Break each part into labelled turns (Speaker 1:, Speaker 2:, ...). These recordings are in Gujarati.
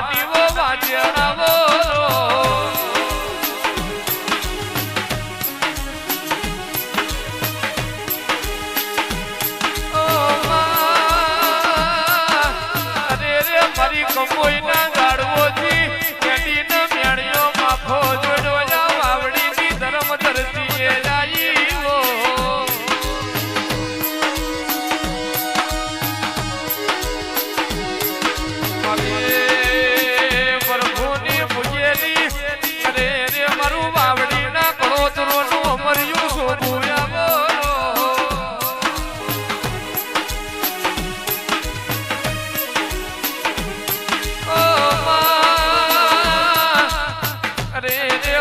Speaker 1: નીવો વાજણાવો મારી કમોઈ ના ગાડવોથી કેડીને મેણ્યો માફો જોડવા વાવડીની ધર્મ ધરતીએ લાઈવો પ્રભુની પૂજેલી અરે રે મારું વાવડીના કળોતરોનું અમર્યું શોભું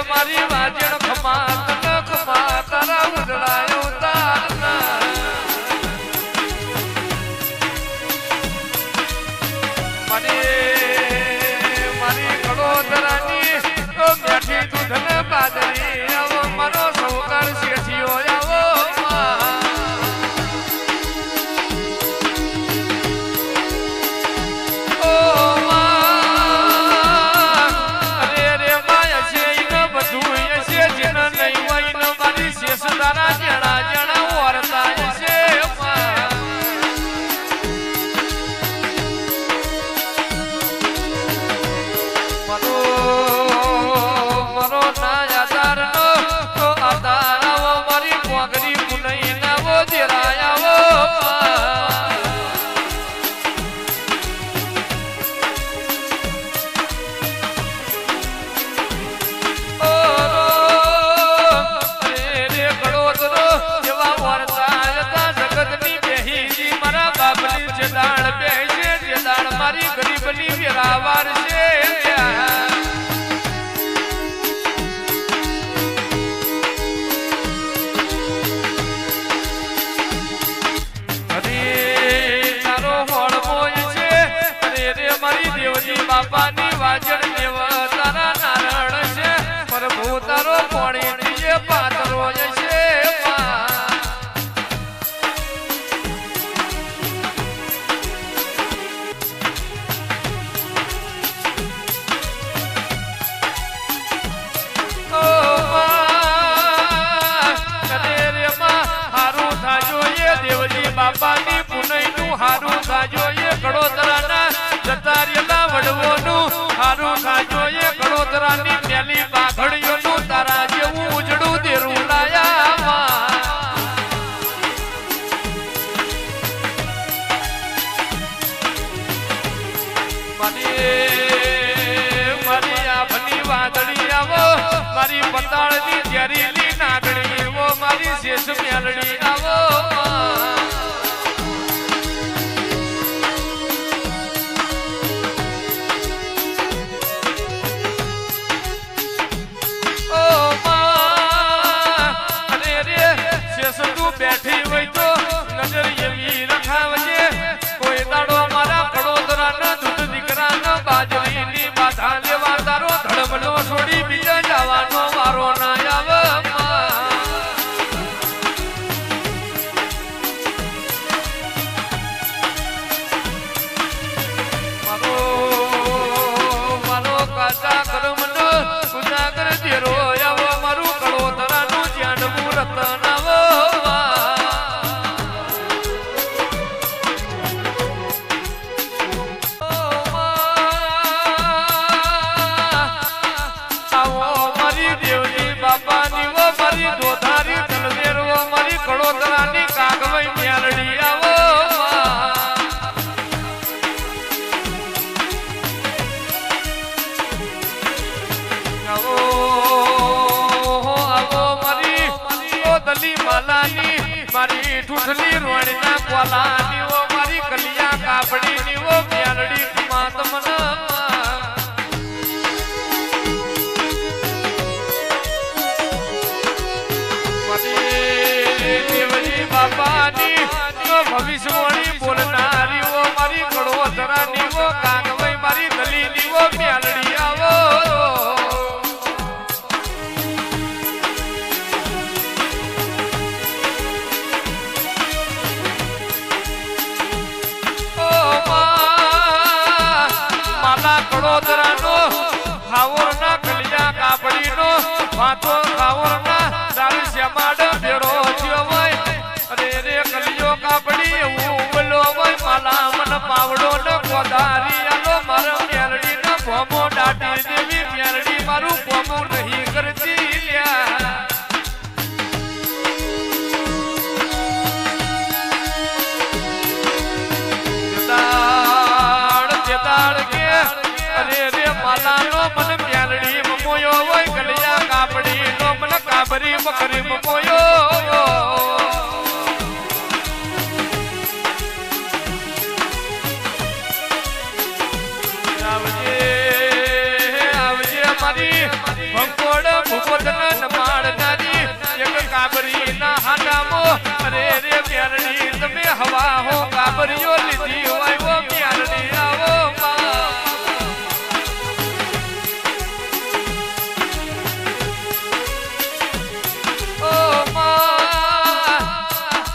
Speaker 1: મારી વાજણ ખમા તારા ઉજળાયો તારના મને મારી કડોદરાની બેઠી દૂધને બાજરી આવો મારો સૌકાર શેઠિયો આવો તારા જણા જણા વરતા છે મરો ના આધાર નો તો આધાર આવો મારી પોગરી પુનઈ નાવો દેરાયાવો મારી ગરીબની વેરાવાર છે અરે તારો હોળમોય છે અરે રે મારી દેવજી બાપાની વાજણ દેવ તારા નારણ છે પ્રભુ તારો પોણી જે પાતરો છે બાપાની પુનઈ નું હારું ખાજો એ કડોદરાના જતારિયલા વડવોનું હારું ખાજો એ કડોદરાની મેલી બાઘડીઓનું તારા જેવું ઉજળું દેરું લાયા મારી આભની વાદળી આવો મારી પતાળની ઝેરીલી નાગણી એવો મારી શેષ મેલડી આવો બેઠી હોય તો નજર એવી રખાવજે કોઈ દાડો મારા કડોદરાના દૂધ દીકરાના બાજરીની બાધા લેવા તારો ધડબડો છોડી બીજા જવાનો વારો ના આવે મારો કાચા કર્મનો ઉજાગર દેરો આવો મારું કડોદરાનું જાણવું રતન આવો બાપાની વો મારી દોધારી તલદેર વો મારી કડોદરાની કાગવઈ મેલડી આવો આવો મારી દલી માલાની મારી ઠૂઠલી રોણના કોલાની વો મારી કલિયા કાપડીની વો મેલડી માતમના બાપાની ભવિષ્યવાણી બોલનારી ઓ મારી કડોદરાની ઓ કાગવઈ મારી ગલીની ઓ મેલડી આવો માલા કડોદરા વાતો ખાવરના દારૂ શ્યામાડ ભેડો થયો હોય અરે રે કલિયો કાપડી હું બોલો હોય માલા મન પાવડો ન કોદારી આલો મારા મેલડી ન ભોમો દાટી દેવી મેલડી મારું ભોમો નહીં કરતી લ્યા દાડ કે અરે રે માલાનો મન મેલડી મમોયો હોય કલિયા કાપડી નો મન કાબરી બકરી મમોયો ભંકોડ ભૂપતન માળનારી એક કાબરી ના હાડામો અરે રે મેરડી તમે હવા હો કાબરીઓ લીધી હોય વો મેરડી આવો ઓ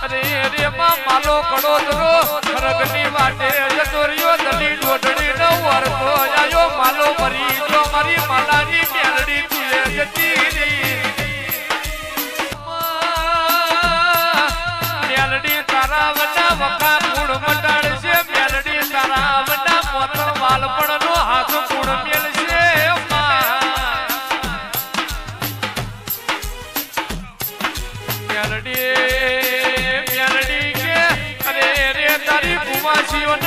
Speaker 1: અરે રે માલો કડોદરો ખરગની વાટે જતોરિયો દલી ડોડડી ન વરતો આયો માલો મરી જો મારી માલાની મેરડી તુએ જતી મેલડી તારા વડા વખા મૂળ મટાડ છે મેલડી તારા વડા મોતો વાલપણ નો હાથ મૂળ મેલ છે મેલડી કે અરે રે તારી કુવાસીઓ ન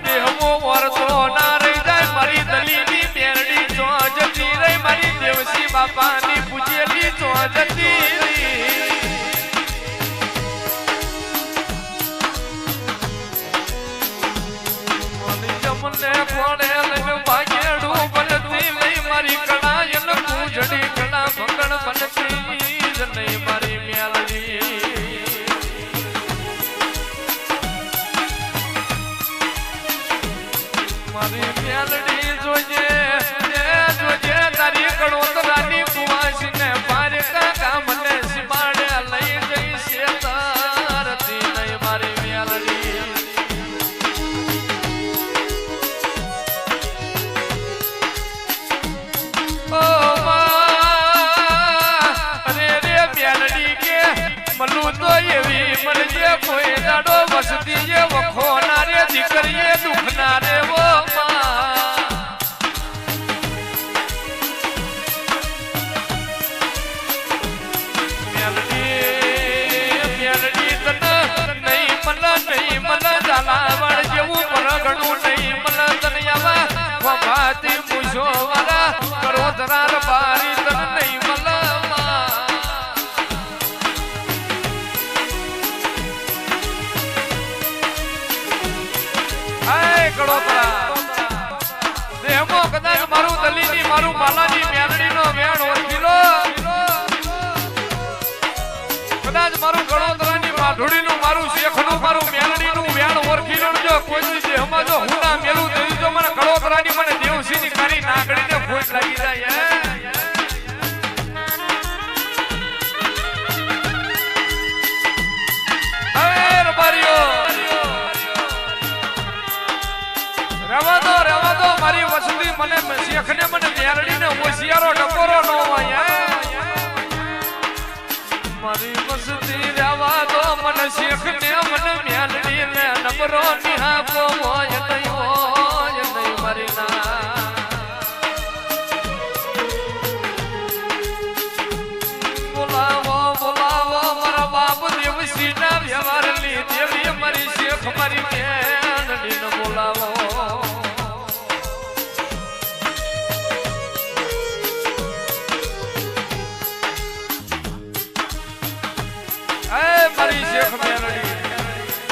Speaker 1: દેહમો વરતો ના રહી જાય મારી દલીની મેલડી જો જતી રહી મારી દેવસી બાપાની પૂજેલી જો જતી મને કોણે લઈને ભાગેડું બનતી લઈ મારી કળા એન પૂજડી કળા ભંગણ બનતી જ નહીં મારી મેલડી મારી મેલડી જોજે તારી કળોતરાની કુવાસી ને પારે કાકા મને સિમાડે લઈ જઈ છે તારતી નહીં મારી મેલડી મલું તો એવી મળજે કોઈ દાડો વસતી જે વખો ના રે દીકરીએ દુઃખ ના રે વો મેલડી તને નહીં મલ ઝાલાવાડ જેવું પરગણું નહીં મલ તને આવા વભાતી મૂછો વાળા કરો ધરાર બારી તને નહીં મલ કદાચ મારું દલીની મારું માલાની મેરડી નો વેણ ઓળખી લો કદાચ મારું ગણોતરાની માધુડી નું મારું શેખ નું મારું મેરડી નું વેણ ઓળખી લેજો કોઈ દેહમાં જો હું ના મેલું દેવું જો મને ગણોતરાની મને દેવસી ની કરી નાગડી ને ફોટ લાગી જાય રેવા દો મારી વસતી મને શેખને મને મેરડીને હોશિયારો ટકોરો નો હોય મારી વસતી રેવા દો મને શેખને મને મેરડીને નબરો નિહાકો હોય નહીં મારી ના બોલાવો મારા બાપ દેવસી ના વ્યવહાર લી દેવી મારી શેખ મારી મેરડીને બોલાવો મારી શેખ મેલડી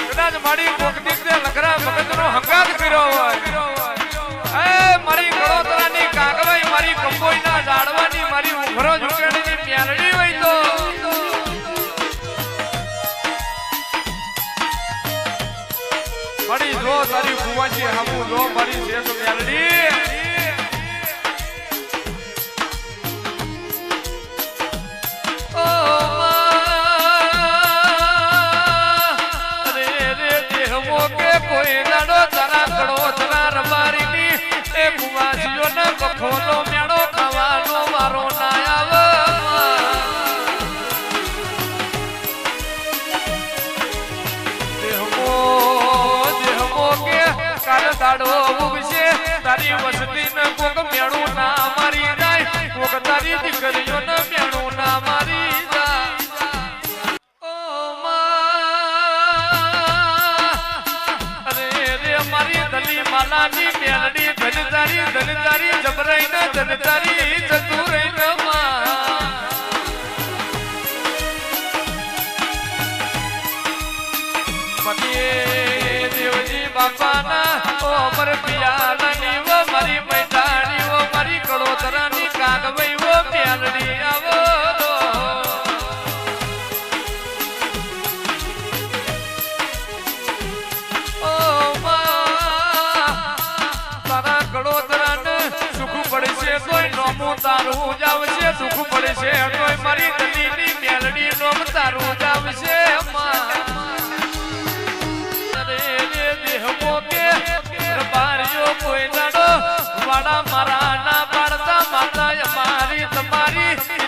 Speaker 1: કદાચ મારી કોકદીક ને લખરા ભગતનો હંગાત કર્યો હોય મારી ગળોતરાની કાગવાઈ મારી કંબોઈના ઝાડવાની મારી ઉભરો ઝુકેડીની મેલડી હોય તો મારી જો તારી કુવાસી હમુ જો મારી શેખ મેલડી કોઈ દાડો તારા કડો તારા રબારીની એ કુવાસીઓ ને બખોલો મેળો ખાવાનો મારો ના આવે તારી દીકરીઓને મેણું ના મારી જા ઓ માં અરે રે મારી દલી માલાની મેલડી ધનતારી જબરાઈ ના ધનતારી ચતુરાઈ ના માં દેવજી બાપાના ઓ અમર પિયાલાની વો મારી મૈદાની વો મારી કડોતરાની કાગવઈ વો મેલડી આવો ઓ તારા કડોતરાને સુખ પડશે તોય નોમું તારું જ આવશે સુખ પડશે તોય મારી દલીની મેલડી નોમ તારું જ આવશે કોઈ વાડા મારા ના પાડતા માતા મારી તમારી